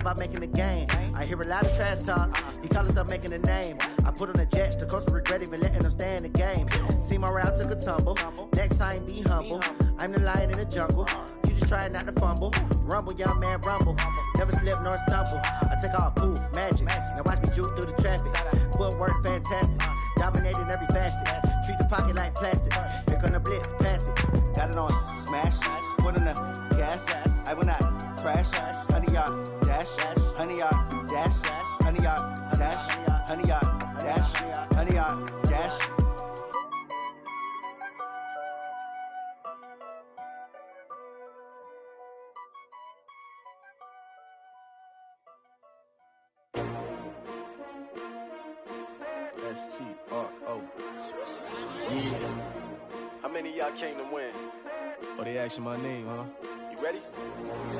about making the game. I hear a lot of trash talk. He call himself making a name. I put on the jets, the coast regret even letting them stay in the game. See my route took a tumble. Next time be humble. I'm the lion in the jungle. You just try not to fumble. Rumble, young man, rumble. Never slip nor stumble. I take off poof, magic. Now watch me juke through the traffic. Footwork fantastic. Dominating every facet. Treat the pocket like plastic. Here come the blitz, pass it. Got it on smash. Put in the gas. I will not crash. 100-yard dash. 100-yard dash. 100-yard dash. 100-yard dash. 100-yard dash. S-T-R-O. Yeah. How many of y'all came to win? Oh, they asking my name, huh? You ready?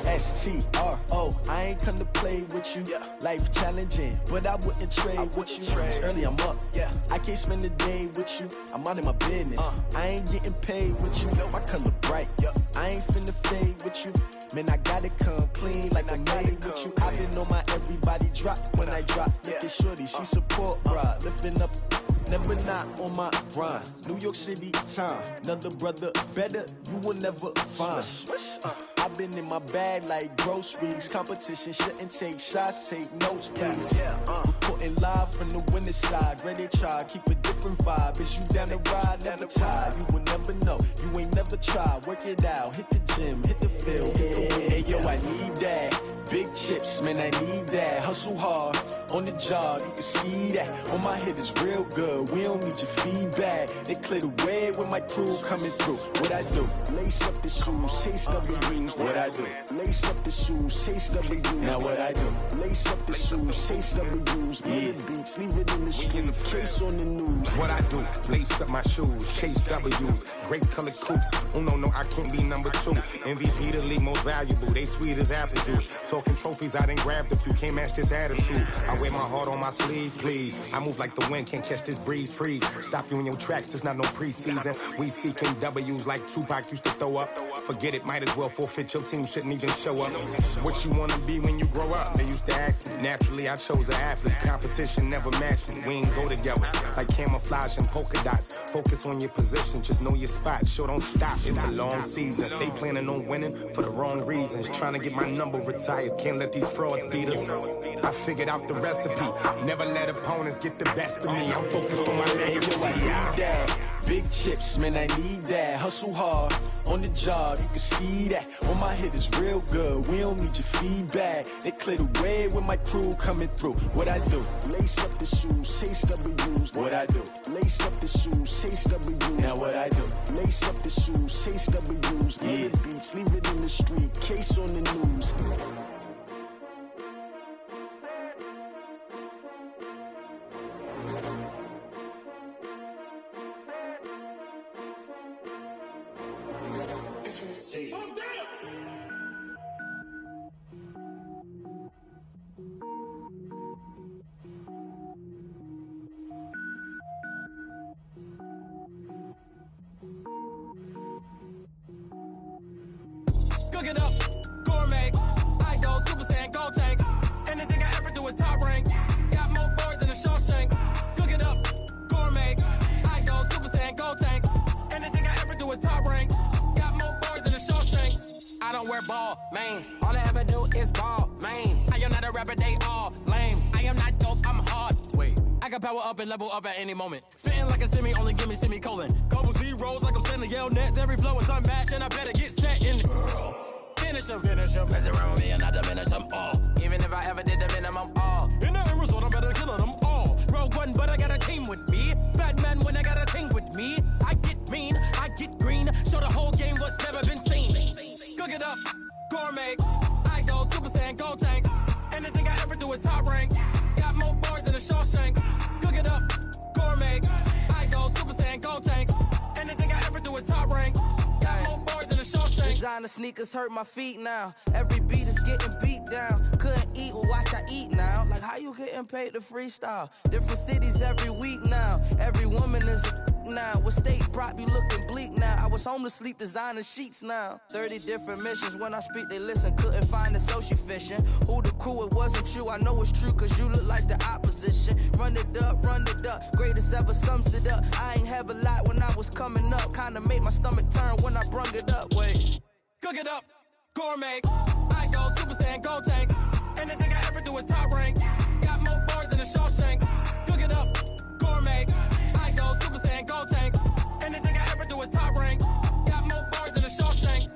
S-T-R-O. I ain't come to play with you. Yeah. Life challenging, but I wouldn't trade with you. It's early, I'm up. Yeah. I can't spend the day with you. I'm minding my business. I ain't getting paid with you. My color bright. Yeah. I ain't finna fade with you. Man, I gotta come clean like I'm made with you. I've been on my everybody drop when I drop. Look at shorty, she support, bruh. Lifting up, never not on my grind. New York City time, another brother better, you will never find. I've been in my bag like groceries. Competition shouldn't take shots, take notes, please. Reporting live from the winter side. Ready to try, keep a different vibe. Is you down the ride, never tired. You will never know, you ain't never tried. Work it out, hit the gym, hit the field. Hey yo, I need that. Big chips, man, I need that. Hustle hard, on the job, you can see that. On my head is real good, we don't need your feedback. They clear the way with my crew coming through. What I do? Lace up the shoes, chase W's. What I do? Lace up the shoes, chase W's. Now what I do? Lace up the shoes, chase W's. Yeah. Beats, leave it in the street, case on the news. What I do? Lace up my shoes, chase W's. Great colored coops. Oh no, I can't be number 2. MVP the league most valuable. They sweet as apple juice. Talking trophies, I didn't grab the few. Can't match this attitude. I wear my heart on my sleeve, please. I move like the wind, can't catch this breeze, freeze. Stop you in your tracks, there's not no preseason. We seeking W's like Tupac used to throw up. Forget it, might as well forfeit. Your team shouldn't even show up. What you wanna be when you grow up? They used to ask me. Naturally, I chose an athlete. Competition never matched me. We ain't go together like camouflage and polka dots. Focus on your position, just know your spot. Show don't stop, it's a long season. They planning on winning for the wrong reasons. Trying to get my number retired. Can't let these frauds beat us. I figured out the recipe. Never let opponents get the best of me. I'm focused on my legacy. I need that. Big chips, man, I need that. Hustle hard, on the job, you can see that. On my head is real good, we don't need your feedback. They clear the way with my crew coming through. What I do? Lace up the shoes, chase W's. What I do? Lace up the shoes, chase W's. Now what I do? Lace up the shoes, chase W's. Yeah. Beats, leave it in the street, case on the news. Cook it up, gourmet. I go Super Saiyan, gold tank. Anything I ever do is top rank. Got more bars than a Shawshank. Cook it up, gourmet. I go Super Saiyan, gold tank. Anything I ever do is top rank. Got more bars than a Shawshank. I don't wear ball mains. All I ever do is ball main. I am not a rapper, they all lame. I am not dope, I'm hard. Wait, I can power up and level up at any moment. Spitting like a semi, only give me semicolon. Couple zeros like I'm sending yell nets. Every flow is unmatched and I better get set in. Finish them. Mess around with me and I diminish them all. Even if I ever did the minimum, all. In the end result, I better kill them all. Rogue One, but I got a team with me. Batman when I got a team with me. I get mean, I get green. Show the whole game what's never been seen. Cook it up, gourmet. I go Super Saiyan, gold tank. Anything I ever do is top rank. Got more bars than a Shawshank. Cook it up, gourmet. I go Super Saiyan, gold tank. Anything I ever do is top rank. Got more bars than a Shawshank. Designer sneakers hurt my feet now. Every beat is getting beat down. Couldn't eat, well watch I eat now. Like how you getting paid to freestyle? Different cities every week now. Every woman is a now. With state prop, you looking bleak now. I was home to sleep, designing sheets now. 30 different missions, when I speak, they listen. Couldn't find the social fishing. Who the crew, it wasn't you. I know it's true, cause you look like the opposition. Run it up, greatest ever sums it up. I ain't have a lot when I was coming up. Kinda made my stomach turn when I brung it up. Wait. Cook it up, gourmet. I go Super Saiyan, go tank. Anything I ever do is top rank. Got more bars than a Shawshank. Cook it up, gourmet. I go Super Saiyan, go tank. Anything I ever do is top rank. Got more bars than a Shawshank.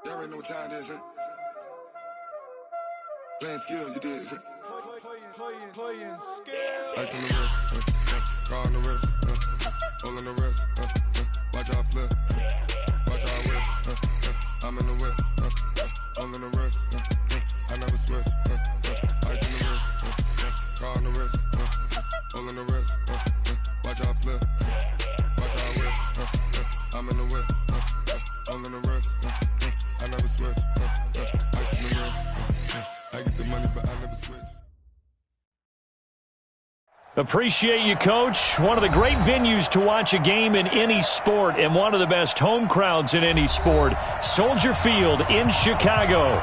Y'all already know what time it is, huh? Playing skills, you did. Playing skills. Ice on the wrist, car on the wrist, hole in the wrist, watch out flip, watch out whip, I'm in the whip, hole in the wrist, I never switch, ice on the wrist, car on the wrist, hole in the wrist, watch out flip, watch out whip, I'm in the whip, hole in the wrist, I never switch, ice on the wrist, I get the money but I never switch. Appreciate you, Coach. One of the great venues to watch a game in any sport and one of the best home crowds in any sport. Soldier Field in Chicago.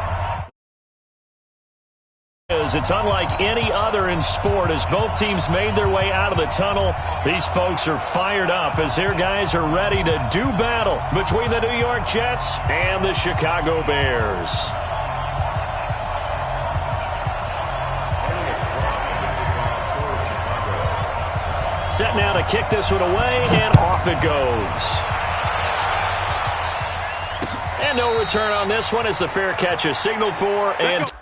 It's unlike any other in sport as both teams made their way out of the tunnel. These folks are fired up as their guys are ready to do battle between the New York Jets and the Chicago Bears. Set now to kick this one away, and off it goes. And no return on this one as the fair catch is signaled for. And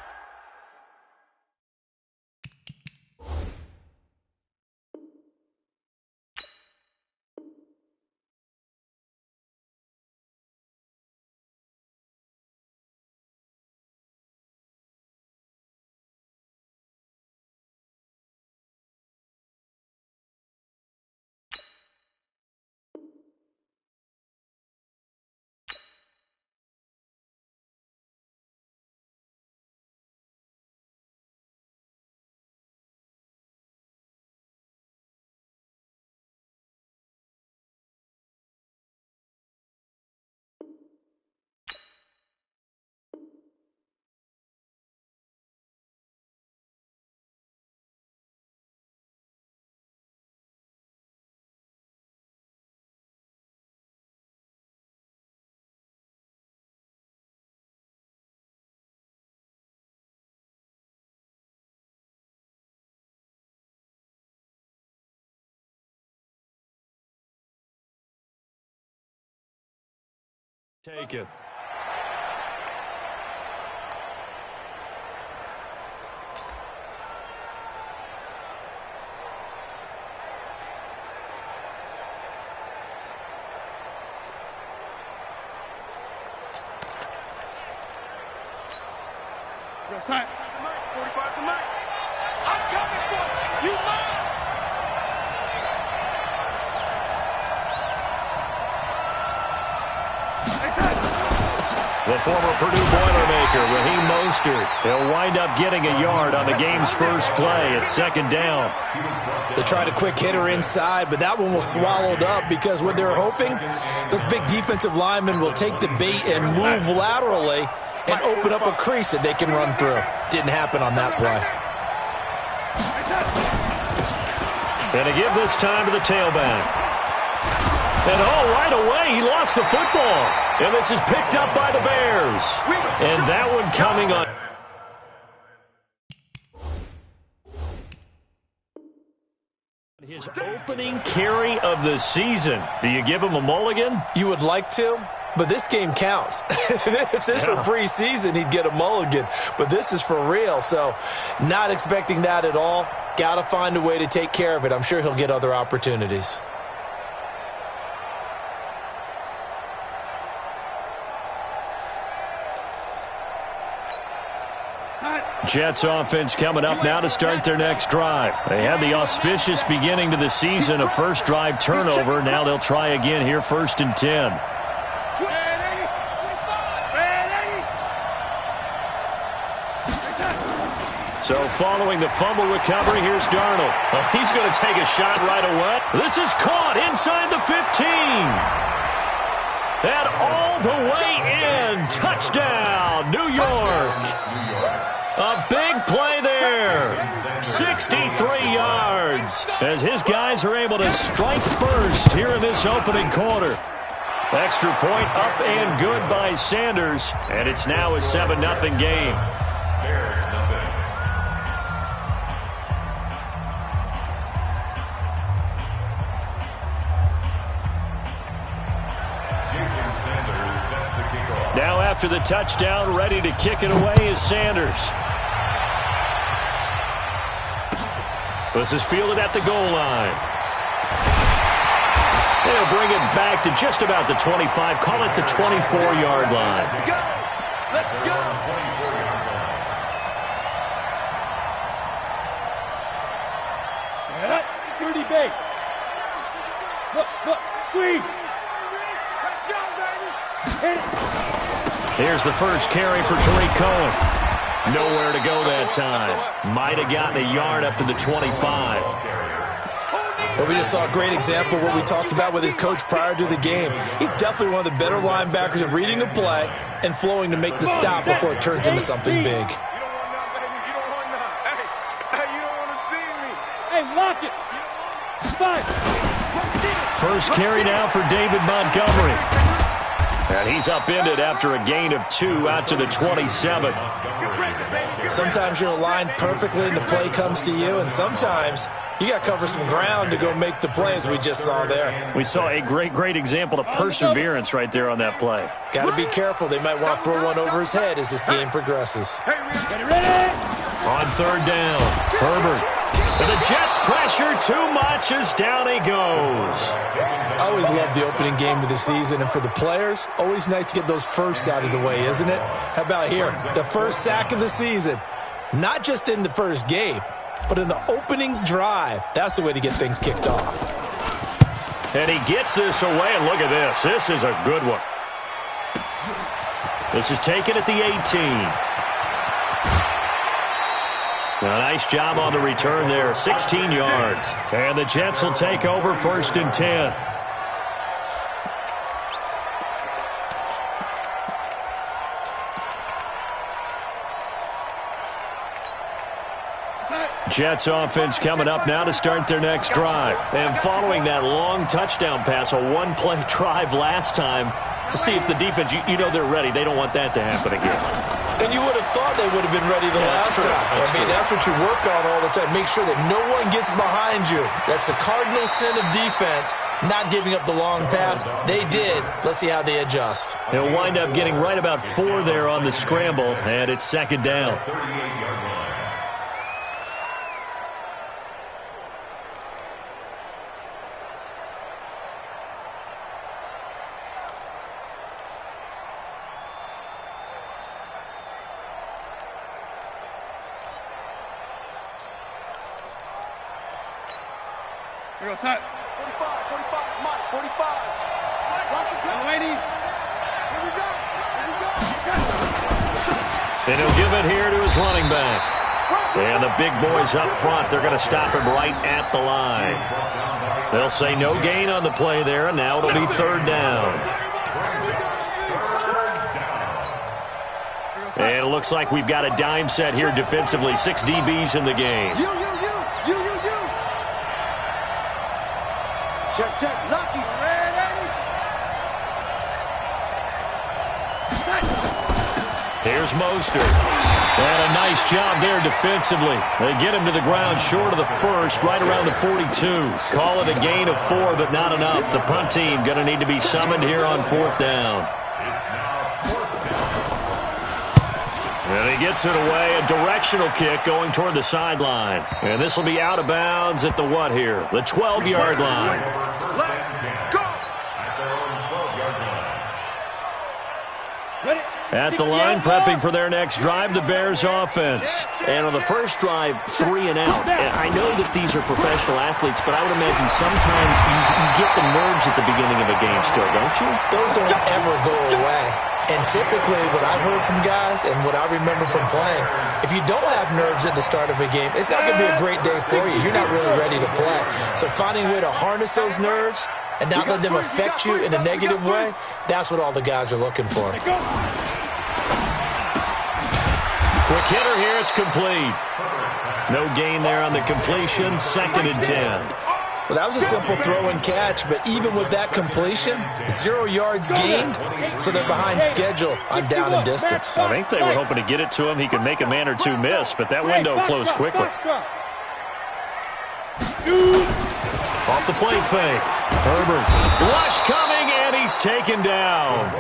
take it. Yo, sign. 45 to Mike. I'm coming for you. You mine. The former Purdue Boilermaker, Raheem Mostert. He'll wind up getting a yard on the game's first play. It's second down. They tried a quick hitter inside, but that one was swallowed up because what they're hoping, those big defensive linemen will take the bait and move laterally and open up a crease that they can run through. Didn't happen on that play. And to give this time to the tailback. And right away, he lost the football. And this is picked up by the Bears. And that one coming on. His opening carry of the season. Do you give him a mulligan? You would like to, but this game counts. If this were preseason, he'd get a mulligan. But this is for real, so not expecting that at all. Got to find a way to take care of it. I'm sure he'll get other opportunities. Jets offense coming up now to start their next drive. They had the auspicious beginning to the season, a first drive turnover. Now they'll try again here, 1st and 10. So following the fumble recovery, here's Darnold. Oh, he's going to take a shot right away. This is caught inside the 15. And all the way in. Touchdown, New York. A big play there. 63 yards as his guys are able to strike first here in this opening quarter. Extra point up and good by Sanders. And it's now a 7-0 game. Now after the touchdown, ready to kick it away is Sanders. This is fielded at the goal line. They'll bring it back to just about the 25. Call it the 24-yard line. Let's go. Dirty base. Look, squeeze. Let's go, baby. Hit it. Here's the first carry for Tariq Cohen. Nowhere to go that time. Might have gotten a yard up to the 25. Well, we just saw a great example of what we talked about with his coach prior to the game. He's definitely one of the better linebackers at reading a play and flowing to make the stop before it turns into something big. You don't want none, baby. You don't want none. Hey, you don't want to see me. Hey, lock it. Five. First carry now for David Montgomery. And he's upended after a gain of 2 out to the 27. Sometimes you're aligned perfectly and the play comes to you, and sometimes you got to cover some ground to go make the play, as we just saw there. We saw a great example of perseverance right there on that play. Got to be careful. They might want to throw one over his head as this game progresses. On third down, Herbert. And the Jets pressure too much as down he goes. I always love the opening game of the season, and for the players, always nice to get those firsts out of the way, isn't it? How about here? The first sack of the season. Not just in the first game, but in the opening drive. That's the way to get things kicked off. And he gets this away, and look at this. This is a good one. This is taken at the 18. A nice job on the return there, 16 yards. And the Jets will take over 1st and 10. Jets offense coming up now to start their next drive. And following that long touchdown pass, a one-play drive last time, let's see if the defense, you know they're ready. They don't want that to happen again. And you would have thought they would have been ready the last time. That's what you work on all the time. Make sure that no one gets behind you. That's the cardinal sin of defense, not giving up the long pass. They did. Let's see how they adjust. He'll wind up getting right about 4 there on the scramble, and it's 2nd down. Here goes, set. 45, Mike, 45. Watch the play, lady. Here we go. And he'll give it here to his running back. And the big boys up front, they're going to stop him right at the line. They'll say no gain on the play there, and now it'll be 3rd down. And it looks like we've got a dime set here defensively. 6 DBs in the game. You. Check, Lucky, ready? Here's Mostert. And a nice job there defensively. They get him to the ground short of the first, right around the 42. Call it a gain of 4, but not enough. The punt team going to need to be summoned here on 4th down. And he gets it away, a directional kick going toward the sideline. And this will be out of bounds at the what here? The 12-yard line. At the line, prepping for their next drive, the Bears offense. And on the first drive, 3 and out. And I know that these are professional athletes, but I would imagine sometimes you get the nerves at the beginning of a game still, don't you? Those don't ever go away. And typically what I've heard from guys and what I remember from playing, if you don't have nerves at the start of a game, it's not going to be a great day for you. You're not really ready to play. So finding a way to harness those nerves and not let them affect you in a negative way, that's what all the guys are looking for. Quick hitter here, it's complete. No gain there on the completion, 2nd and 10. Well, that was a simple throw and catch, but even with that completion, 0 yards gained, so they're behind schedule on down and distance. I think they were hoping to get it to him. He could make a man or two miss, but that window closed quickly. Off the play fake. Herbert. Rush coming, and he's taken down.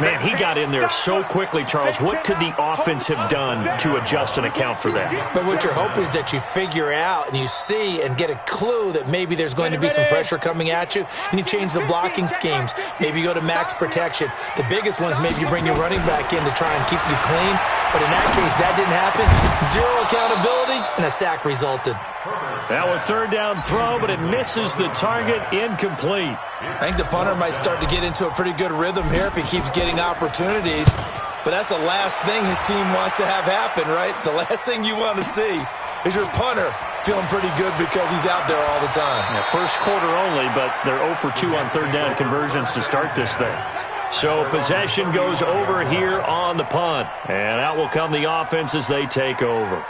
Man, he got in there so quickly, Charles. What could the offense have done to adjust and account for that? But what you're hoping is that you figure out and you see and get a clue that maybe there's going to be some pressure coming at you, and you change the blocking schemes. Maybe you go to max protection. The biggest one is maybe you bring your running back in to try and keep you clean. But in that case, that didn't happen. 0 accountability, and a sack resulted. Now a 3rd down throw, but it misses the target, incomplete. I think the punter might start to get into a pretty good rhythm here if he keeps getting opportunities. But that's the last thing his team wants to have happen, right? The last thing you want to see is your punter feeling pretty good because he's out there all the time. Yeah, first quarter only, but they're 0 for 2 on 3rd down conversions to start this thing. So possession goes over here on the punt. And out will come the offense as they take over.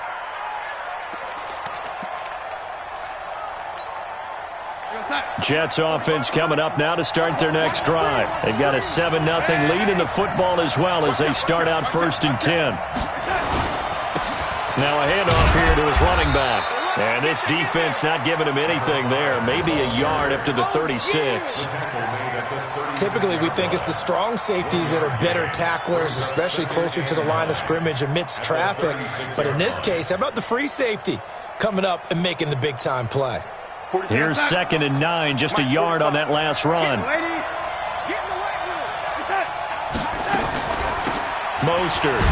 Jets offense coming up now to start their next drive. They've got a 7-0 lead in the football as well as they start out 1st and 10. Now a handoff here to his running back. And this defense not giving him anything there. Maybe a yard up to the 36. Typically, we think it's the strong safeties that are better tacklers, especially closer to the line of scrimmage amidst traffic. But in this case, how about the free safety coming up and making the big-time play? Here's 2nd and 9, just a yard on that last run. Mostert.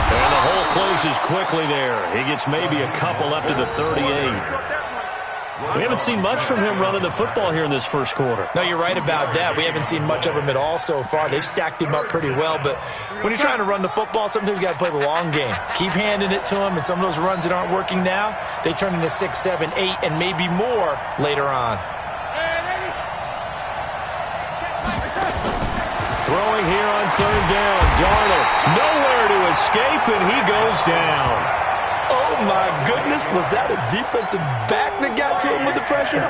And the hole closes quickly there. He gets maybe a couple up to the 38. We haven't seen much from him running the football here in this first quarter. No, you're right about that. We haven't seen much of him at all so far. They've stacked him up pretty well, but when you're trying to run the football, sometimes you got to play the long game. Keep handing it to him, and some of those runs that aren't working now, they turn into 6, 7, 8, and maybe more later on. Throwing here on 3rd down. Darnold nowhere to escape, and he goes down. Oh, my goodness. Was that a defensive back that got to him with the pressure?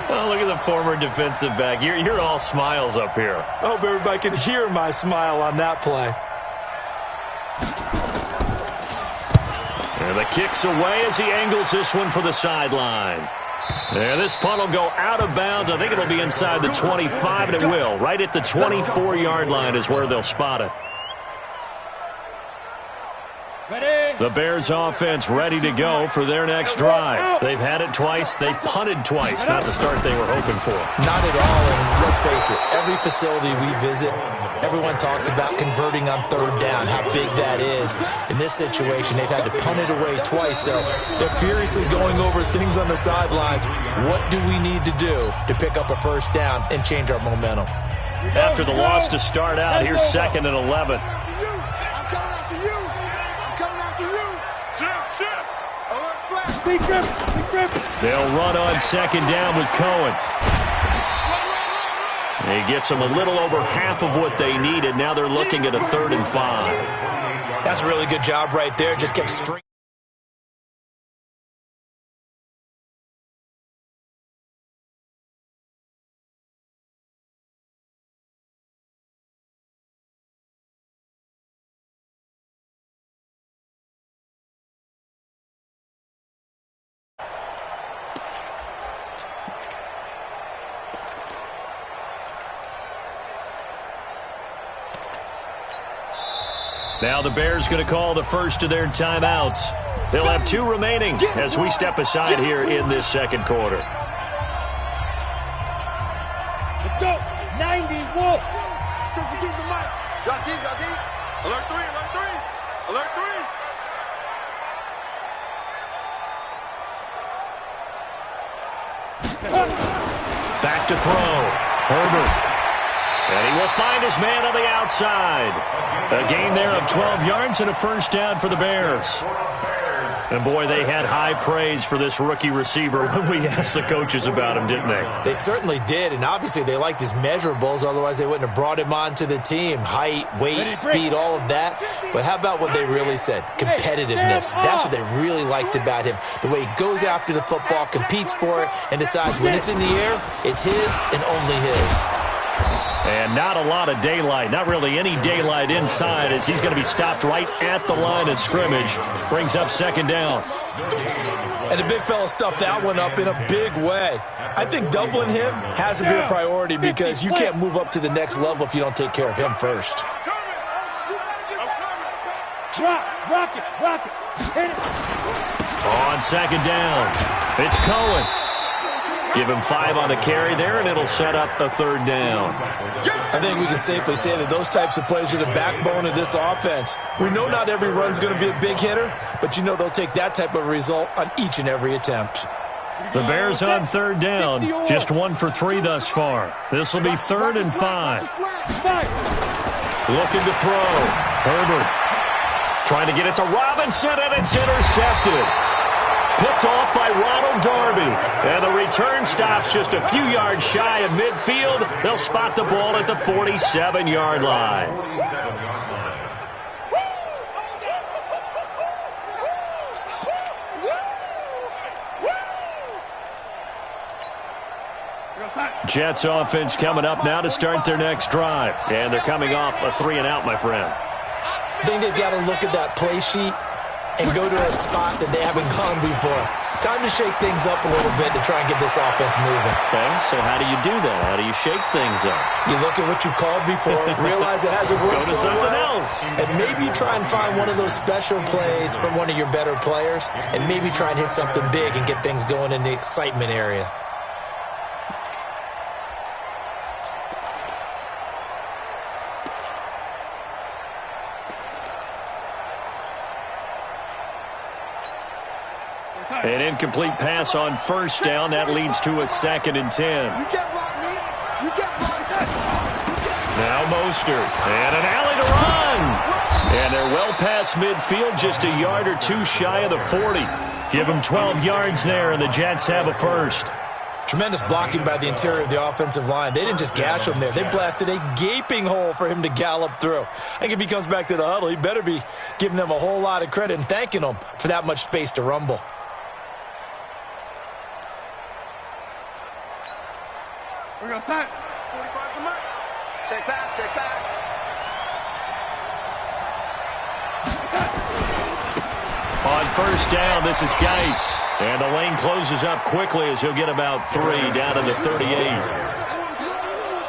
Oh, look at the former defensive back. You're all smiles up here. I hope everybody can hear my smile on that play. And the kick's away as he angles this one for the sideline. And this punt will go out of bounds. I think it'll be inside the 25, and it will. Right at the 24-yard line is where they'll spot it. The Bears offense ready to go for their next drive. They've had it twice. They've punted twice. Not the start they were hoping for. Not at all, and let's face it, every facility we visit, everyone talks about converting on 3rd down, how big that is. In this situation, they've had to punt it away twice, so they're furiously going over things on the sidelines. What do we need to do to pick up a 1st down and change our momentum? After the loss to start out, here's 2nd and 11. They'll run on 2nd down with Cohen. He gets them a little over half of what they needed. Now they're looking at a 3rd and 5. That's a really good job right there. Just kept string. Now the Bears going to call the first of their timeouts. They'll have 2 remaining as we step aside here in this 2nd quarter. Let's go. 91. Drop deep. Alert 3. Alert 3. Back to throw. Herbert. And he will find his man on the outside. A gain there of 12 yards and a 1st down for the Bears. And, boy, they had high praise for this rookie receiver when we asked the coaches about him, didn't they? They certainly did, and obviously they liked his measurables. Otherwise, they wouldn't have brought him onto the team. Height, weight, speed, all of that. But how about what they really said? Competitiveness. That's what they really liked about him. The way he goes after the football, competes for it, and decides when it's in the air, it's his and only his. And not a lot of daylight, not really any daylight inside as he's going to be stopped right at the line of scrimmage. Brings up 2nd down. And the big fella stuffed that one up in a big way. I think doubling him has to be a priority because you can't move up to the next level if you don't take care of him first. Drop, rock it, hit it. On 2nd down, it's Cohen. Give him 5 on the carry there, and it'll set up a 3rd down. I think we can safely say that those types of plays are the backbone of this offense. We know not every run's going to be a big hitter, but you know they'll take that type of result on each and every attempt. The Bears on 3rd down, just 1 for 3 thus far. This will be 3rd and 5. Looking to throw. Herbert trying to get it to Robinson, and it's intercepted. Picked off by Ronald Darby. And the return stops just a few yards shy of midfield. They'll spot the ball at the 47-yard line. Jets offense coming up now to start their next drive. And they're coming off a 3-and-out, my friend. I think they've got to look at that play sheet and go to a spot that they haven't gone before. Time to shake things up a little bit to try and get this offense moving. Okay, so how do you do that? How do you shake things up? You look at what you've called before, realize it hasn't worked Go to something else. And maybe you try and find one of those special plays from one of your better players, and maybe try and hit something big and get things going in the excitement area. An incomplete pass on first down. That leads to a 2nd and 10. You can't block me. You can't block me. Now Mostert. And an alley to run. And they're well past midfield, just a yard or two shy of the 40. Give them 12 yards there, and the Jets have a first. Tremendous blocking by the interior of the offensive line. They didn't just gash him there. They blasted a gaping hole for him to gallop through. I think if he comes back to the huddle, he better be giving them a whole lot of credit and thanking them for that much space to rumble. We're going to set. 45 from Mike. Check back, check back. On first down, this is Geis. And the lane closes up quickly as he'll get about 3 down to the 38.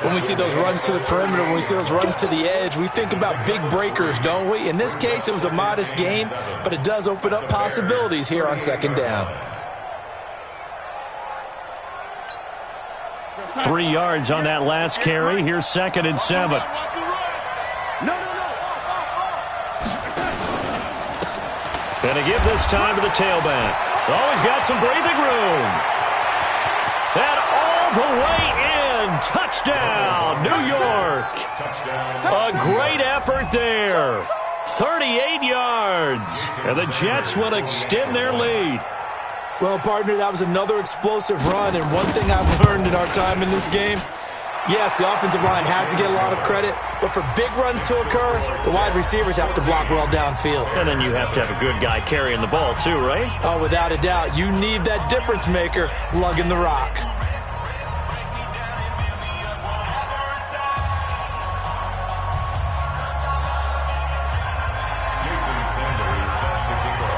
When we see those runs to the perimeter, when we see those runs to the edge, we think about big breakers, don't we? In this case, it was a modest gain, but it does open up possibilities here on second down. 3 yards on that last carry. Here's 2nd and 7. And a give this time to the tailback. Oh, he's got some breathing room. And all the way in. Touchdown, New York. A great effort there. 38 yards. And the Jets will extend their lead. Well, partner, that was another explosive run, and one thing I've learned in our time in this game, yes, the offensive line has to get a lot of credit, but for big runs to occur, the wide receivers have to block well downfield. And then you have to have a good guy carrying the ball too, right? Oh, without a doubt. You need that difference maker lugging the rock.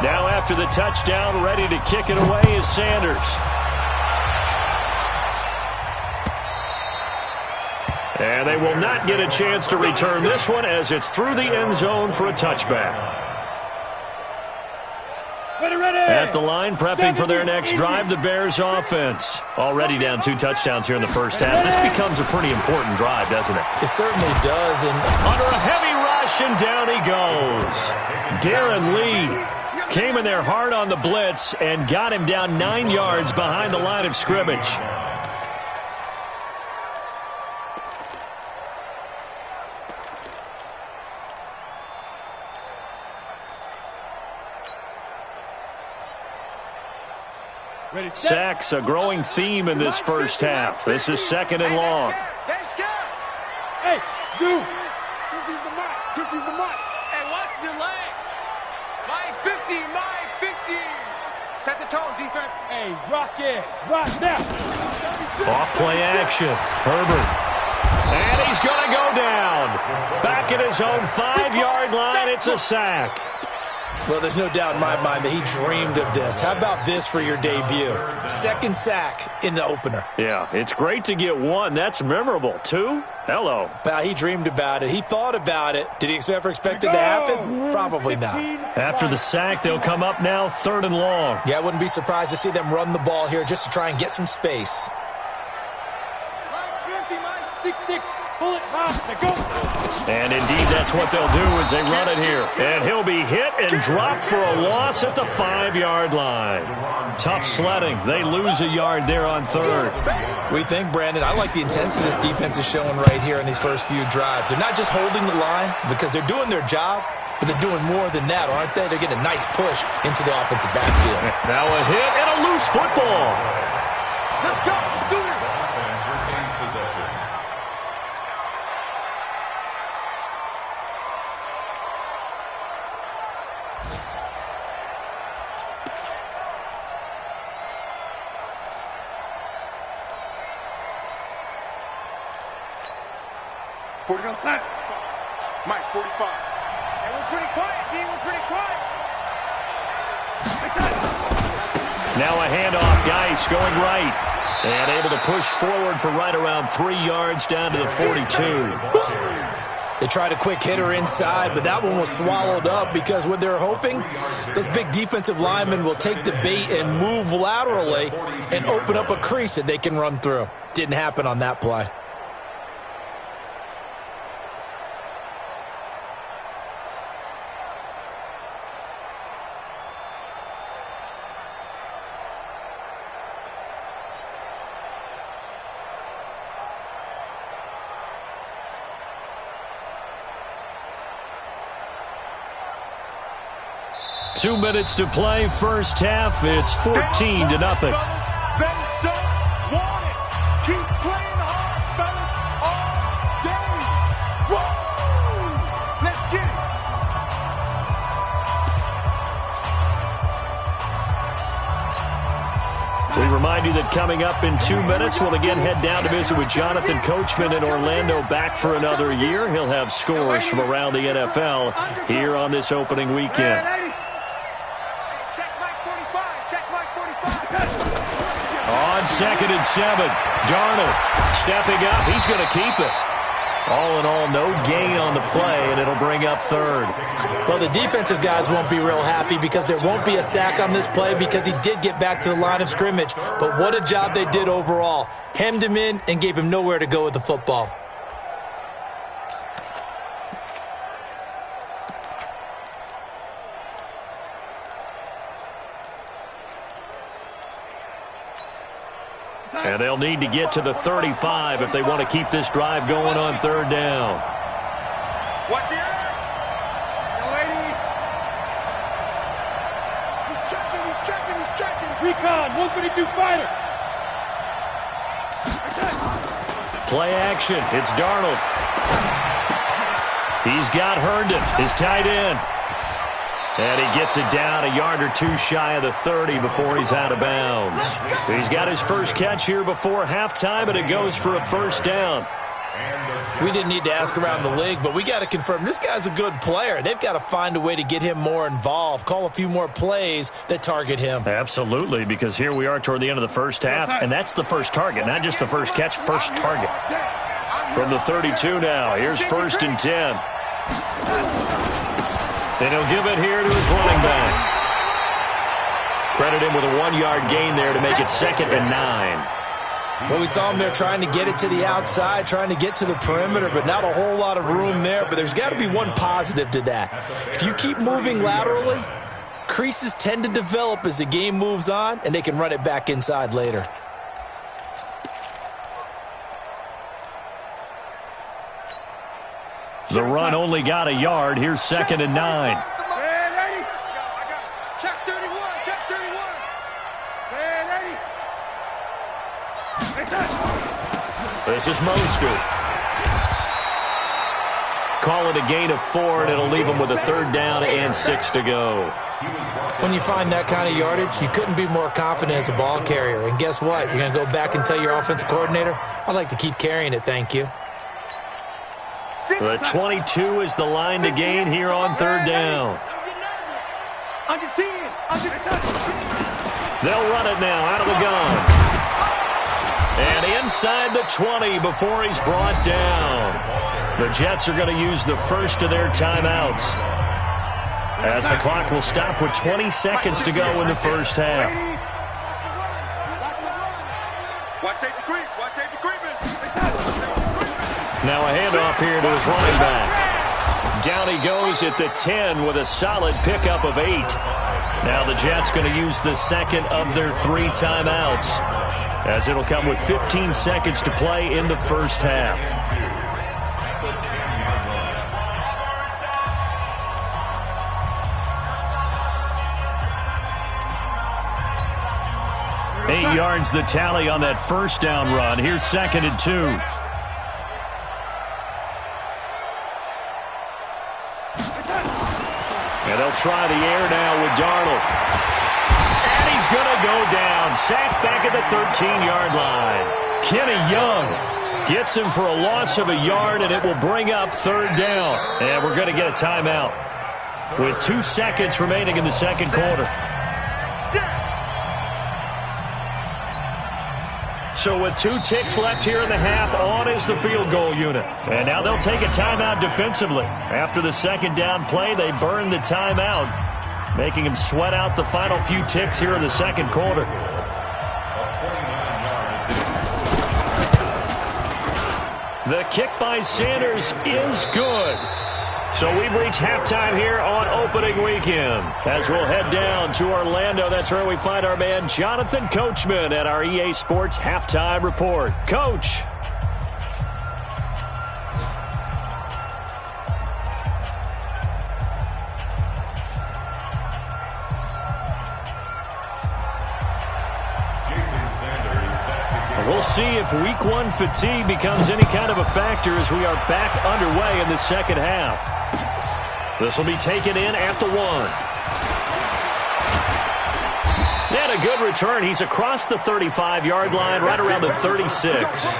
Now after the touchdown, ready to kick it away is Sanders. And they will not get a chance to return this one as it's through the end zone for a touchback. At the line, prepping for their next drive, the Bears offense. Already down 2 touchdowns here in the first half. This becomes a pretty important drive, doesn't it? It certainly does. And under a heavy rush, and down he goes. Darren Lee came in there hard on the blitz and got him down 9 yards behind the line of scrimmage. Sacks, a growing theme in this first half. This is 2nd and long. Hey, dude. Since the mic. Since the mic. Hey, watch the lane. My 50, my 50. Set the tone, defense. Hey, rock it. Rock now. Off play action. Herbert. And he's going to go down. Back at his own 5-yard line. It's a sack. Well, there's no doubt in my mind that he dreamed of this. How about this for your debut? 2nd sack in the opener. Yeah, it's great to get 1. That's memorable. 2? Hello. Well, he dreamed about it. He thought about it. Did he ever expect it to happen? Probably not. After the sack, they'll come up now 3rd and long. Yeah, I wouldn't be surprised to see them run the ball here just to try and get some space. Mine's 50, mine's 6'6". Pull it hard. Go. And indeed, that's what they'll do as they run it here. And he'll be hit and dropped for a loss at the 5-yard line. Tough sledding. They lose a yard there on 3rd. We think, Brandon, I like the intensity this defense is showing right here in these first few drives. They're not just holding the line because they're doing their job, but they're doing more than that, aren't they? They're getting a nice push into the offensive backfield. Now a hit and a loose football. Let's go. Let's do it. 40 on side. Mike, 45. Hey, we're pretty quiet, D. We're pretty quiet. Now a handoff. Geis going right. And able to push forward for right around 3 yards down to the 42. They tried a quick hitter inside, but that one was swallowed up because what they're hoping, those big defensive linemen will take the bait and move laterally and open up a crease that they can run through. Didn't happen on that play. Two minutes to play, first half. It's 14-0. They don't want it. Keep playing hard, fellas, all day. Woo! Let's get it. We remind you that coming up in 2 minutes, we'll again head down to visit with Jonathan Coachman in Orlando, back for another year. He'll have scores from around the NFL here on this opening weekend. On 2nd and 7, Darnold stepping up. He's going to keep it. All in all, no gain on the play, and it'll bring up 3rd. Well, the defensive guys won't be real happy because there won't be a sack on this play because he did get back to the line of scrimmage. But what a job they did overall. Hemmed him in and gave him nowhere to go with the football. And they'll need to get to the 35 if they want to keep this drive going on 3rd down. What's the end? Young lady. He's checking. Recon, 132 fighter. Play action. It's Darnold. He's got Herndon, his tight end. And he gets it down a yard or two shy of the 30 before he's out of bounds. He's got his first catch here before halftime, and it goes for a first down. We didn't need to ask around the league, but we got to confirm this guy's a good player. They've got to find a way to get him more involved, call a few more plays that target him. Absolutely, because here we are toward the end of the first half, and that's the first target, not just the first catch, first target. From the 32 now, here's 1st and 10. And he'll give it here to his running back. Credit him with a 1-yard gain there to make it 2nd and 9. Well, we saw him there trying to get it to the outside, trying to get to the perimeter, but not a whole lot of room there. But there's got to be one positive to that. If you keep moving laterally, creases tend to develop as the game moves on, and they can run it back inside later. The run only got a yard. Here's 2nd and 9. Check 31. This is Mostert. Call it a gain of 4, and it'll leave him with a 3rd down and 6 to go. When you find that kind of yardage, you couldn't be more confident as a ball carrier. And guess what? You're going to go back and tell your offensive coordinator, I'd like to keep carrying it, thank you. The 22 is the line to gain here on 3rd down. Under 10. They'll run it now out of the gun. And inside the 20 before he's brought down. The Jets are going to use the first of their timeouts, as the clock will stop with 20 seconds to go in the first half. Watch safety creep. Now a handoff here to his running back. Down he goes at the 10 with a solid pickup of 8. Now the Jets going to use the second of their 3 timeouts, as it'll come with 15 seconds to play in the first half. Eight yards the tally on that first down run. Here's 2nd and 2. And they'll try the air now with Darnold. And he's going to go down. Sacked back at the 13-yard line. Kenny Young Gets him for a loss of a yard, and it will bring up third down. And we're going to get a timeout with 2 seconds remaining in the second quarter. So with 2 ticks left here in the half, on is the field goal unit. And now they'll take a timeout defensively. After the second down play, they burn the timeout, making him sweat out the final few ticks here in the second quarter. The kick by Sanders is good. So we've reached halftime here on opening weekend. As we'll head down to Orlando, that's where we find our man Jonathan Coachman at our EA Sports Halftime Report. Coach. We'll see if week 1 fatigue becomes any kind of a factor as we are back underway in the second half. This will be taken in at the 1. And a good return. He's across the 35-yard line, right around the 36.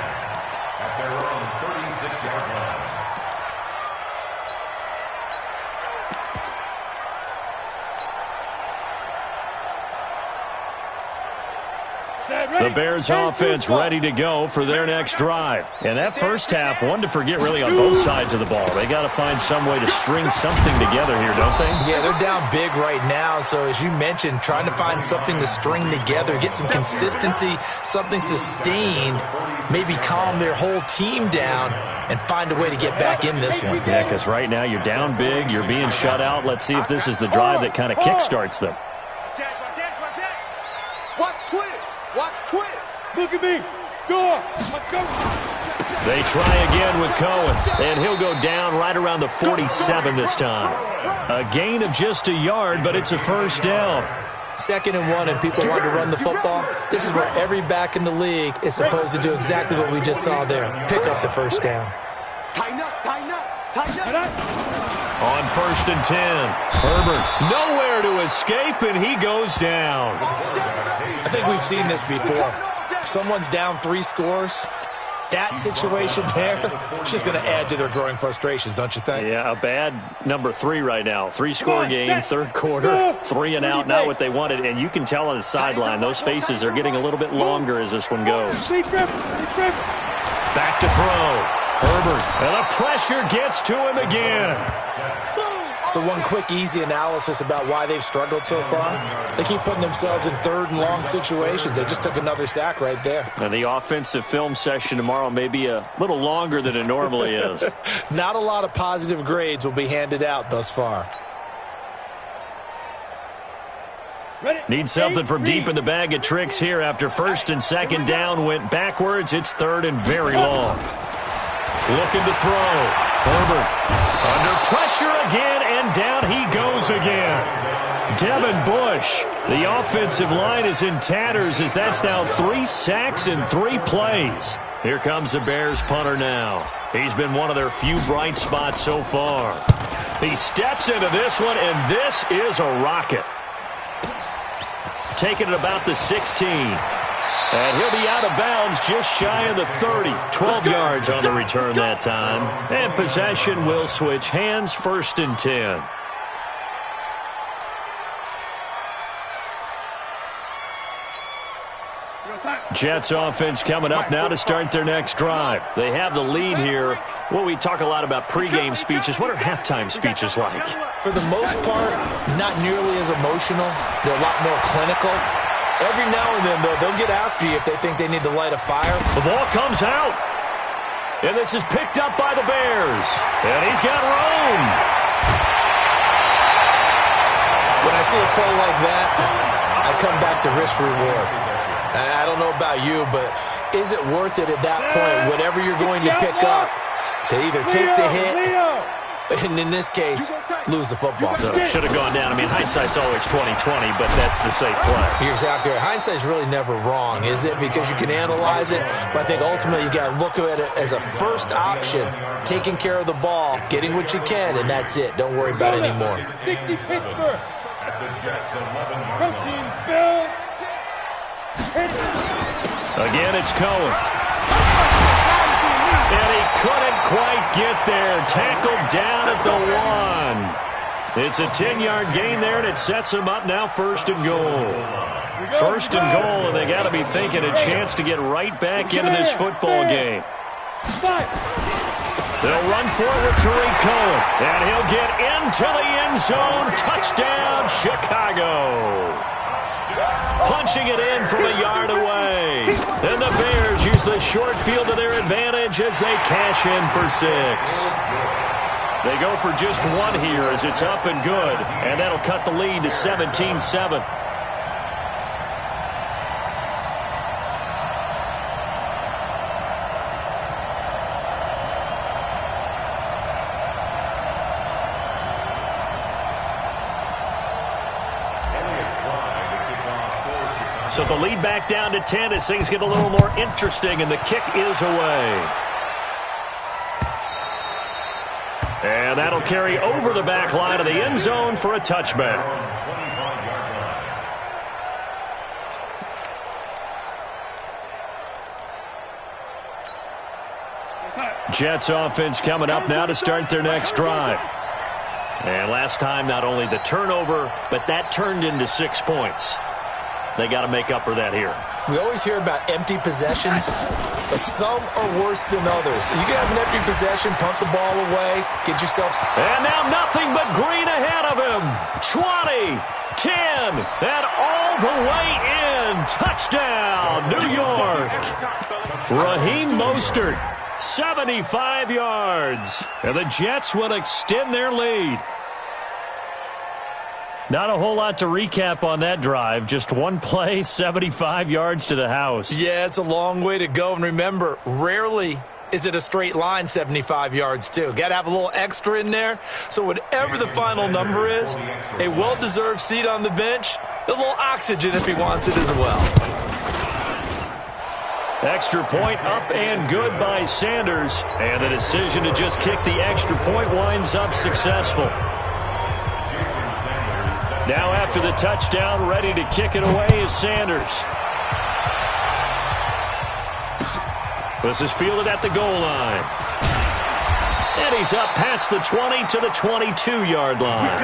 The Bears offense ready to go for their next drive. And that first half, one to forget really on both sides of the ball. They got to find some way to string something together here, don't they? Yeah, they're down big right now. So as you mentioned, trying to find something to string together, get some consistency, something sustained, maybe calm their whole team down and find a way to get back in this one. Yeah, because right now you're down big, you're being shut out. Let's see if this is the drive that kind of kickstarts them. Watch twist. Watch twist. Look at me. Go. They try again with Cohen, and he'll go down right around the 47 this time. A gain of just a yard, but it's a first down. 2nd and 1, and people want to run the football. This is where every back in the league is supposed to do exactly what we just saw there. Pick up the first down. Tighten up, tighten up, tighten up. On 1st and 10, Herbert nowhere to escape, and he goes down. I think we've seen this before. Someone's down 3 scores. That situation there, it's just going to add to their growing frustrations, don't you think? Yeah, a bad number 3 right now. 3-score game, third quarter, 3 and out, not what they wanted. And you can tell on the sideline, those faces are getting a little bit longer as this one goes. Back to throw. Herbert, and the pressure gets to him again. So one quick, easy analysis about why they've struggled so far. They keep putting themselves in 3rd and long situations. They just took another sack right there. And the offensive film session tomorrow may be a little longer than it normally is. Not a lot of positive grades will be handed out thus far. Need something from deep in the bag of tricks here after 1st and 2nd down went backwards. It's 3rd and very long. Looking to throw. Herbert under pressure again, and down he goes again. Devin Bush. The offensive line is in tatters as that's now 3 sacks in 3 plays. Here comes the Bears punter now. He's been one of their few bright spots so far. He steps into this one, and this is a rocket. Taking it about the 16. And he'll be out of bounds just shy of the 30. 12 yards on the return that time. And possession will switch hands, 1st and 10. Jets offense coming up now to start their next drive. They have the lead here. Well, we talk a lot about pregame speeches. What are halftime speeches like? For the most part, not nearly as emotional. They're a lot more clinical. Every now and then, though, they'll get after you if they think they need to light a fire. The ball comes out. And this is picked up by the Bears. And he's got room. When I see a play like that, I come back to risk-reward. I don't know about you, but is it worth it at that point, whatever you're going to pick up, to either take the hit, and in this case, lose the football? Should have gone down. I mean, hindsight's always 20/20, but that's the safe play. You're exactly right. Hindsight's really never wrong, is it? Because you can analyze it, but I think ultimately you got to look at it as a first option, taking care of the ball, getting what you can, and that's it. Don't worry about it anymore. 60 Pittsburgh. Protein spill. Again, it's Cohen. And he couldn't quite get there. Tackled down at the 1. It's a 10-yard gain there, and it sets him up now 1st and goal. 1st and goal, and they got to be thinking a chance to get right back into this football game. They'll run forward to Cohen, and he'll get into the end zone. Touchdown, Chicago. Punching it in from a yard away. And the Bears use the short field to their advantage as they cash in for 6. They go for just 1 here as it's up and good, and that'll cut the lead to 17-7. So the lead back down to 10 as things get a little more interesting, and the kick is away. And that'll carry over the back line of the end zone for a touchback. Jets offense coming up now to start their next drive. And last time, not only the turnover, but that turned into 6 points. They got to make up for that here. We always hear about empty possessions, but some are worse than others. You can have an empty possession, punt the ball away, get yourself... And now nothing but green ahead of him. 20, 10, and all the way in. Touchdown, New York. Raheem Mostert, 75 yards. And the Jets will extend their lead. Not a whole lot to recap on that drive. Just one play, 75 yards to the house. Yeah, it's a long way to go. And remember, rarely is it a straight line 75 yards, too. Got to have a little extra in there. So whatever the final number is, a well-deserved seat on the bench, a little oxygen if he wants it as well. Extra point up and good by Sanders. And the decision to just kick the extra point winds up successful. Now after the touchdown, ready to kick it away is Sanders. This is fielded at the goal line. And he's up past the 20 to the 22-yard line.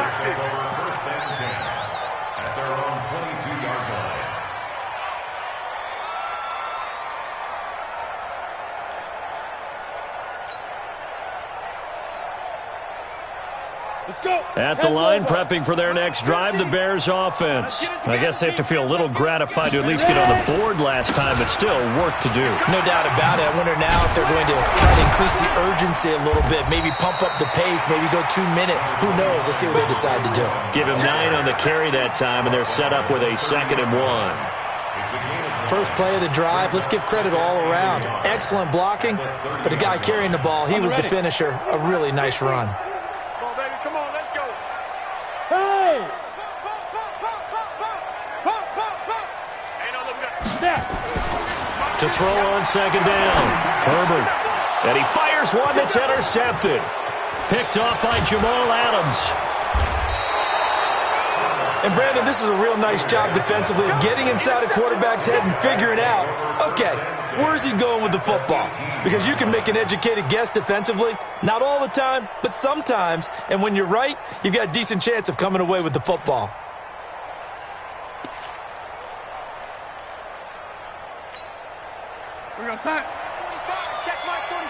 At the line, prepping for their next drive, the Bears offense. I guess they have to feel a little gratified to at least get on the board last time, but still work to do. No doubt about it. I wonder now if they're going to try to increase the urgency a little bit, maybe pump up the pace, maybe go 2 minute. Who knows? Let's see what they decide to do. Give him 9 on the carry that time, and they're set up with a 2nd and 1. First play of the drive, let's give credit all around. Excellent blocking, but the guy carrying the ball, he was the finisher. A really nice run. To throw on 2nd down, Herbert. And he fires one that's intercepted. Picked off by Jamal Adams. And, Brandon, this is a real nice job defensively of getting inside a quarterback's head and figuring out, okay, where's he going with the football? Because you can make an educated guess defensively. Not all the time, but sometimes. And when you're right, you've got a decent chance of coming away with the football. We're going to sign. 45. Check mark 45.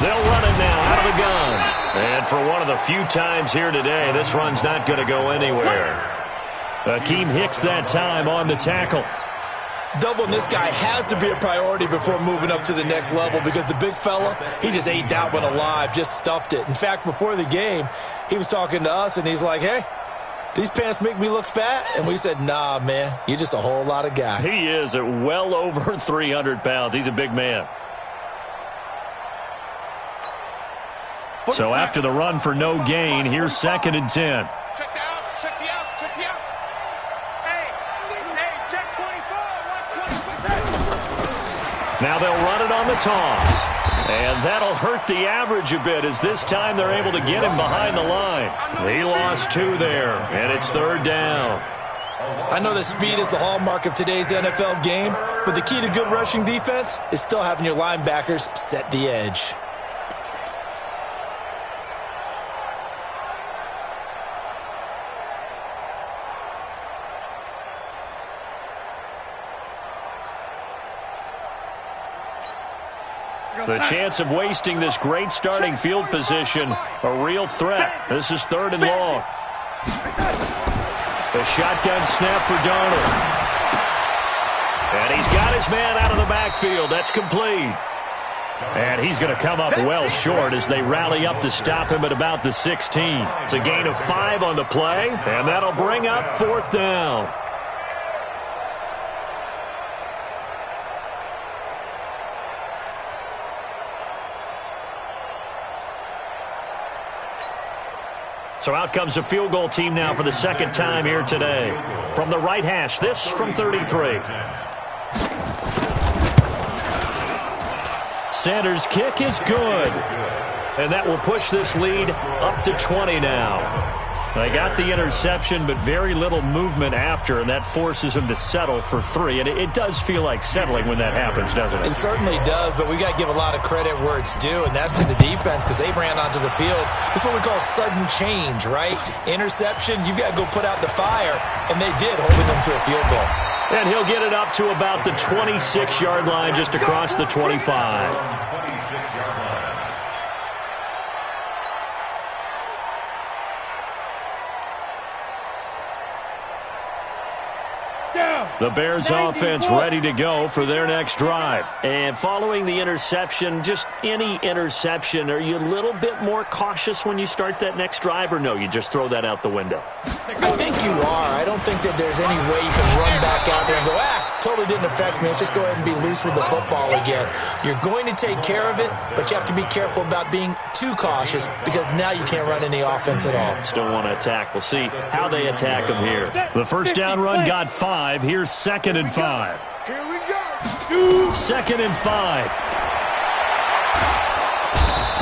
They'll run it now out of the gun. And for one of the few times here today, this run's not going to go anywhere. Akeem Hicks that time on the tackle. Doubling this guy has to be a priority before moving up to the next level because the big fella, he just ate that one alive, just stuffed it. In fact, before the game, he was talking to us, and he's like, hey, these pants make me look fat? And we said, nah, man, you're just a whole lot of guy. He is at well over 300 pounds. He's a big man. So after the run for no gain, here's 2nd and 10. Check the out. Check the out. Check the out. Hey, check 24. Watch 24. Now they'll run it on the toss. And that'll hurt the average a bit as this time they're able to get him behind the line. He lost 2 there, and it's 3rd down. I know that speed is the hallmark of today's NFL game, but the key to good rushing defense is still having your linebackers set the edge. The chance of wasting this great starting field position, a real threat. This is 3rd and long. The shotgun snap for Darnold. And he's got his man out of the backfield. That's complete. And he's going to come up well short as they rally up to stop him at about the 16. It's a gain of 5 on the play, and that'll bring up 4th down. So out comes a field goal team now for the 2nd time here today. From the right hash, this from 33. Sanders' kick is good. And that will push this lead up to 20 now. They got the interception, but very little movement after, and that forces them to settle for 3. And it does feel like settling when that happens, doesn't it? It certainly does, but we got to give a lot of credit where it's due, and that's to the defense because they ran onto the field. It's what we call sudden change, right? Interception, you've got to go put out the fire, and they did, holding them to a field goal. And he'll get it up to about the 26-yard line just across the 25. The Bears offense ready to go for their next drive. And following the interception, just any interception, are you a little bit more cautious when you start that next drive, or no, you just throw that out the window? I think you are. I don't think that there's any way you can run back out there and go, totally didn't affect me. Let's just go ahead and be loose with the football again. You're going to take care of it, but you have to be careful about being too cautious because now you can't run any offense at all. Still want to attack. We'll see how they attack them here. The first down run got 5. Here's 2nd and 5. Here we go. 2nd and 5.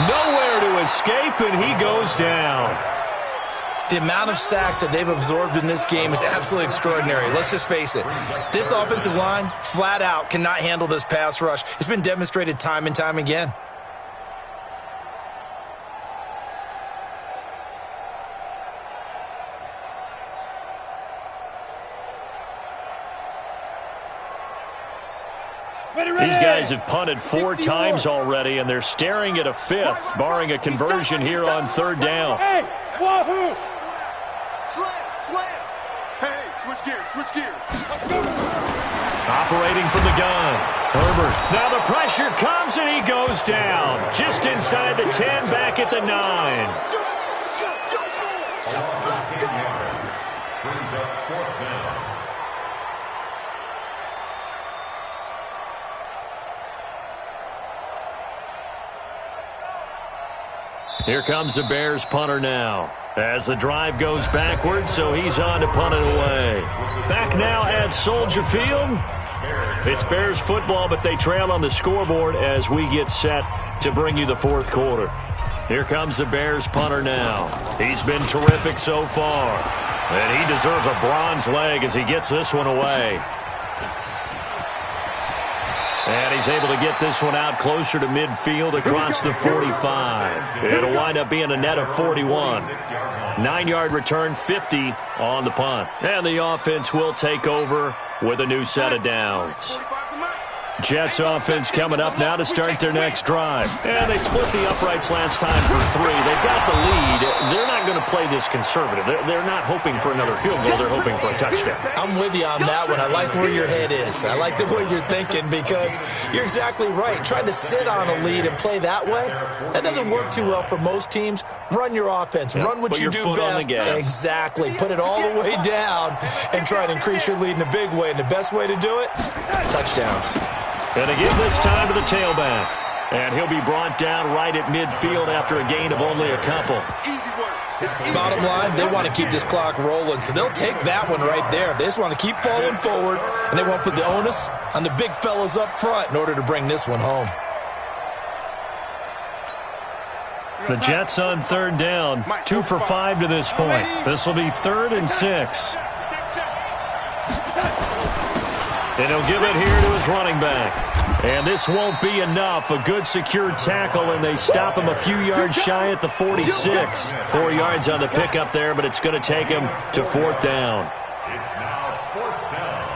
Nowhere to escape, and he goes down. The amount of sacks that they've absorbed in this game is absolutely extraordinary. Let's just face it. This offensive line, flat out, cannot handle this pass rush. It's been demonstrated time and time again. These guys have punted 4 times already, and they're staring at a 5th, barring a conversion here on 3rd down. Hey, wahoo! Slam! Hey, switch gears. Operating from the gun. Herbert. Now the pressure comes, and he goes down. Just inside the 10, back at the 9. Brings up 4th down. Here comes the Bears punter now. As the drive goes backwards, so he's on to punt it away. Back now at Soldier Field. It's Bears football, but they trail on the scoreboard as we get set to bring you the 4th quarter. Here comes the Bears punter now. He's been terrific so far. And he deserves a bronze leg as he gets this one away. And he's able to get this one out closer to midfield across the 45. It'll wind up being a net of 41. 9-yard return, 50 on the punt. And the offense will take over with a new set of downs. Jets offense coming up now to start their next drive. And they split the uprights last time for 3. They've got the lead. They're not going to play this conservative. They're not hoping for another field goal. They're hoping for a touchdown. I'm with you on that one. I like where your head is. I like the way you're thinking because you're exactly right. Trying to sit on a lead and play that way, that doesn't work too well for most teams. Run your offense. Run what you do best. Exactly. Put it all the way down and try to increase your lead in a big way. And the best way to do it, touchdowns. And again this time to the tailback. And he'll be brought down right at midfield after a gain of only a couple. Bottom line, they want to keep this clock rolling, so they'll take that one right there. They just want to keep falling forward, and they want to put the onus on the big fellas up front in order to bring this one home. The Jets on 3rd down, 2 for 5 to this point. This will be 3rd and 6. And he'll give it here to his running back. And this won't be enough. A good secure tackle, and they stop him a few yards shy at the 46. 4 yards on the pickup there, but it's going to take him to 4th down. It's now 4th down.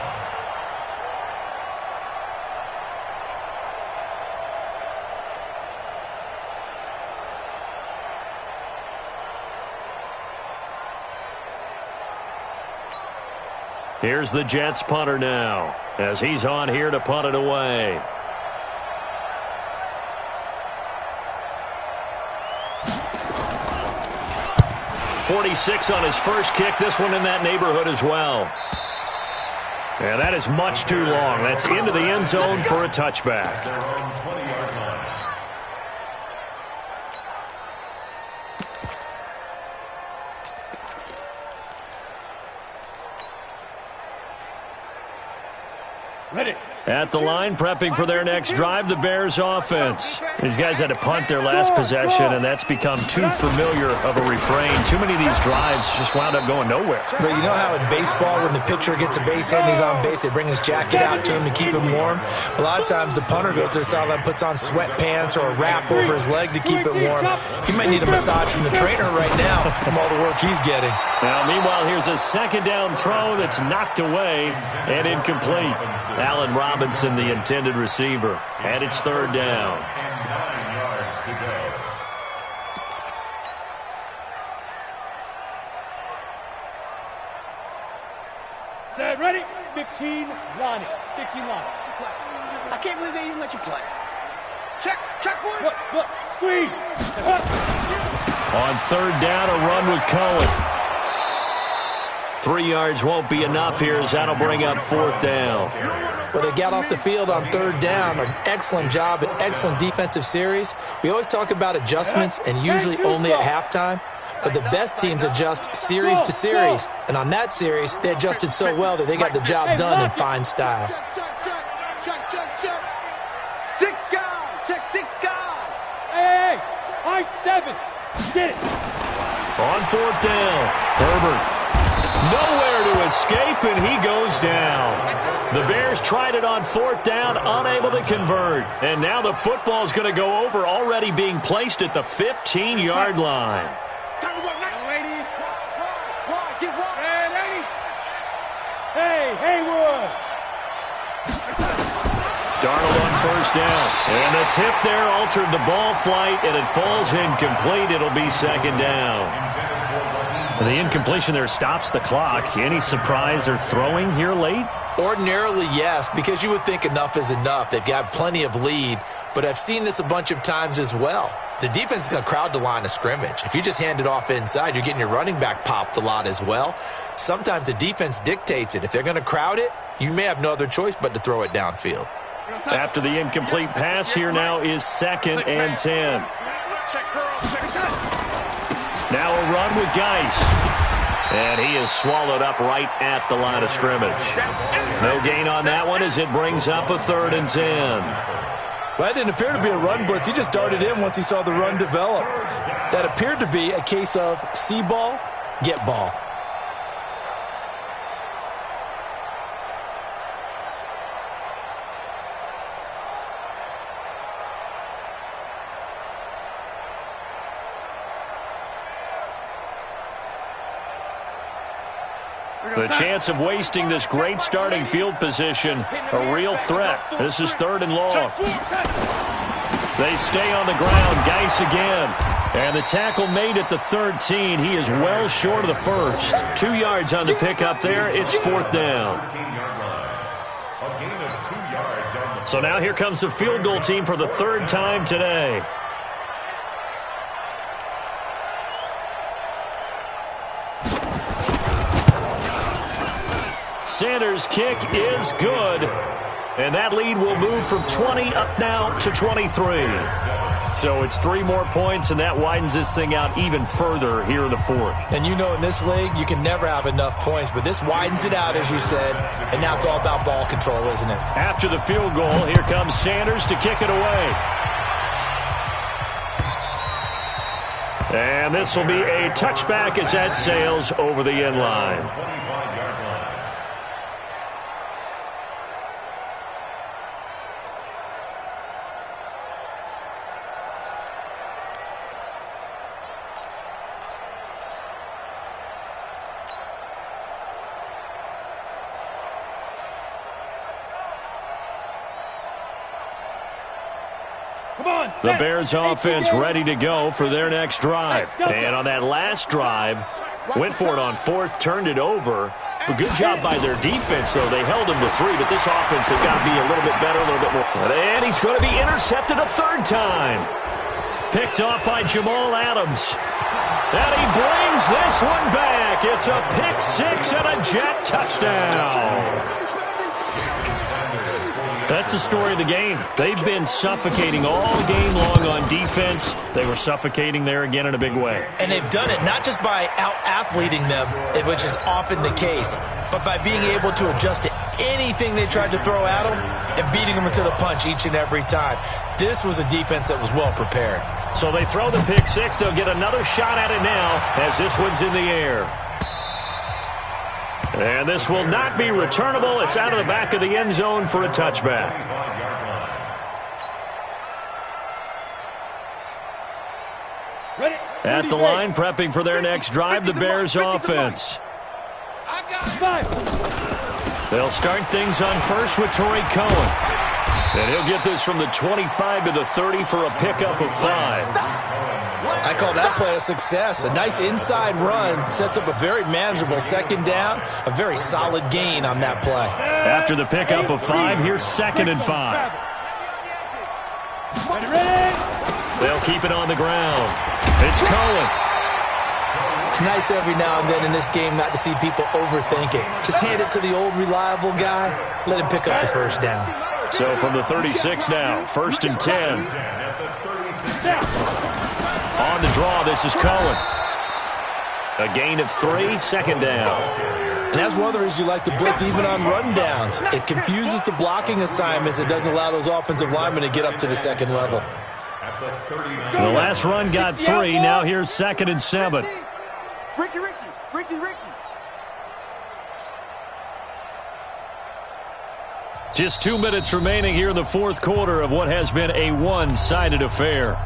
Here's the Jets punter now, as he's on here to punt it away. .46 on his first kick. This one in that neighborhood as well. And that is much too long. That's into the end zone for a touchback. At the line, prepping for their next drive, the Bears offense. These guys had to punt their last possession, and that's become too familiar of a refrain. Too many of these drives just wound up going nowhere. But you know how in baseball, when the pitcher gets a base hit and he's on base, they bring his jacket out to him to keep him warm? A lot of times the punter goes to the sideline, puts on sweatpants or a wrap over his leg to keep it warm. He might need a massage from the trainer right now from all the work he's getting. Now, meanwhile, here's a second down throw that's knocked away and incomplete. Allen Robinson, the intended receiver. And it's 3rd down. 9 yards to go. Set, ready? 15, line it. 15, line it. I can't believe they even let you play. Check for it. Look, squeeze. On 3rd down, a run with Cohen. 3 yards won't be enough here, as that'll bring up 4th down. Well, they got off the field on 3rd down. An excellent job, an excellent defensive series. We always talk about adjustments, and usually only at halftime. But the best teams adjust series to series. And on that series, they adjusted so well that they got the job done in fine style. Check. 6 guard. Check 6 guard. Hey, I-7. Get it. On 4th down, Herbert. Nowhere to escape, and he goes down. The Bears tried it on 4th down, unable to convert. And now the football's going to go over, already being placed at the 15-yard line. Hey, Haywood. Darnold on 1st down. And the tip there altered the ball flight, and it falls incomplete. It'll be 2nd down. The incompletion there stops the clock. Any surprise they're throwing here late? Ordinarily, yes, because you would think enough is enough. They've got plenty of lead, but I've seen this a bunch of times as well. The defense is going to crowd the line of scrimmage. If you just hand it off inside, you're getting your running back popped a lot as well. Sometimes the defense dictates it. If they're going to crowd it, you may have no other choice but to throw it downfield. After the incomplete pass, here now is 2nd and 10. Now a run with Geis. And he is swallowed up right at the line of scrimmage. No gain on that one as it brings up a 3rd and 10. Well, that didn't appear to be a run blitz. He just darted in once he saw the run develop. That appeared to be a case of see ball, get ball. The chance of wasting this great starting field position, a real threat. This is 3rd and long. They stay on the ground. Geis again. And the tackle made at the 13. He is well short of the first. 2 yards on the pickup there. It's 4th down. So now here comes the field goal team for the 3rd time today. Sanders' kick is good, and that lead will move from 20 up now to 23. So it's 3 more points, and that widens this thing out even further here in the 4th. And you know in this league, you can never have enough points, but this widens it out, as you said, and now it's all about ball control, isn't it? After the field goal, here comes Sanders to kick it away. And this will be a touchback as that sails over the end line. The Bears offense ready to go for their next drive. And on that last drive, went for it on fourth, turned it over. A good job by their defense, though. They held him to 3, but this offense has got to be a little bit better, a little bit more. And he's going to be intercepted a third time. Picked off by Jamal Adams. And he brings this one back. It's a pick 6 and a Jet touchdown. That's the story of the game. They've been suffocating all game long on defense. They were suffocating there again in a big way. And they've done it not just by out-athleting them, which is often the case, but by being able to adjust to anything they tried to throw at them and beating them to the punch each and every time. This was a defense that was well prepared. So they throw the pick 6. They'll get another shot at it now as this one's in the air. And this will not be returnable. It's out of the back of the end zone for a touchback. At the line, prepping for their next drive, the Bears offense. They'll start things on first with Torrey Cohen. And he'll get this from the 25 to the 30 for a pickup of 5. I call that play a success. A nice inside run sets up a very manageable second down, a very solid gain on that play. After the pickup of 5, here's 2nd and 5. They'll keep it on the ground. It's Cohen. It's nice every now and then in this game not to see people overthink it. Just hand it to the old reliable guy. Let him pick up the first down. So from the 36 now, 1st and 10. On the draw, this is Cohen. A gain of 3, 2nd down. And that's one of the reasons you like to blitz even on run downs. It confuses the blocking assignments. It doesn't allow those offensive linemen to get up to the second level. The last run got 3. Now here's 2nd and 7. Ricky. Just 2 minutes remaining here in the fourth quarter of what has been a one-sided affair.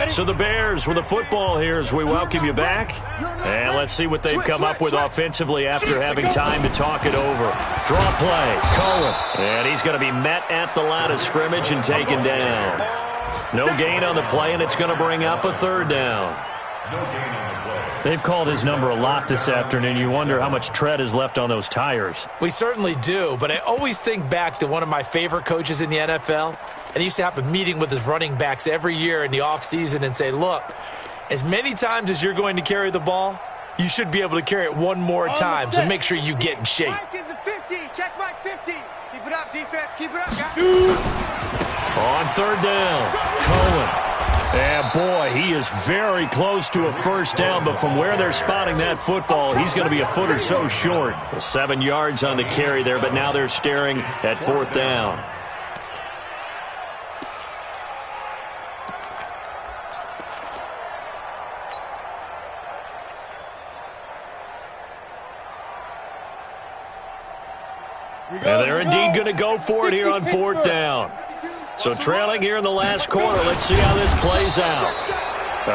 So the Bears with the football here as we welcome you back. And let's see what they've come up with offensively after having time to talk it over. Draw play, Cohen. And he's going to be met at the line of scrimmage and taken down. No gain on the play, and it's going to bring up a 3rd down. They've called his number a lot this afternoon. You wonder how much tread is left on those tires. We certainly do, but I always think back to one of my favorite coaches in the NFL. And he used to have a meeting with his running backs every year in the offseason and say, look, as many times as you're going to carry the ball, you should be able to carry it one more time, so make sure you get in shape. Mike is a 50. Check Mike 50. Keep it up, defense. Keep it up, guys. On 3rd down, Cohen. And boy, he is very close to a first down, but from where they're spotting that football, he's going to be a foot or so short. 7 yards on the carry there, but now they're staring at 4th down. And they're indeed going to go for it here on 4th down. So trailing here in the last quarter, let's see how this plays out.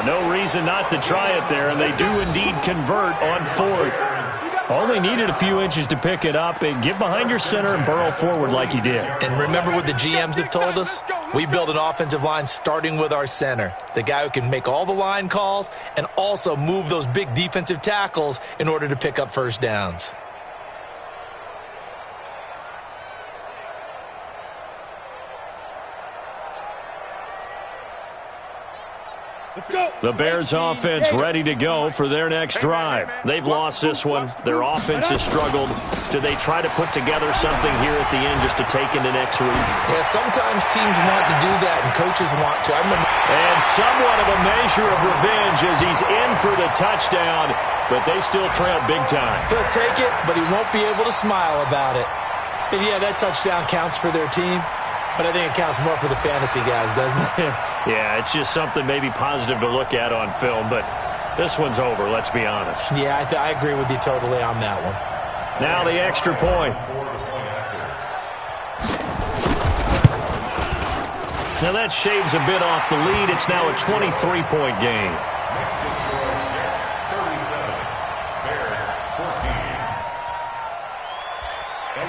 No reason not to try it there, and they do indeed convert on 4th. Only needed a few inches to pick it up and get behind your center and burrow forward like he did. And remember what the GMs have told us? We build an offensive line starting with our center, the guy who can make all the line calls and also move those big defensive tackles in order to pick up first downs. The Bears offense ready to go for their next drive. They've lost this one. Their offense has struggled. Do they try to put together something here at the end just to take into next week? Yeah, sometimes teams want to do that and coaches want to. And somewhat of a measure of revenge as he's in for the touchdown, but they still trail big time. He'll take it, but he won't be able to smile about it. And yeah, that touchdown counts for their team. But I think it counts more for the fantasy guys, doesn't it? Yeah, it's just something maybe positive to look at on film. But This one's over, let's be honest. Yeah, I agree with you totally on that one. Now the extra point. Now that shaves a bit off the lead. It's now a 23-point game.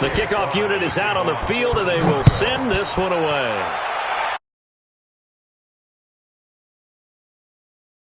The kickoff unit is out on the field, and they will send this one away.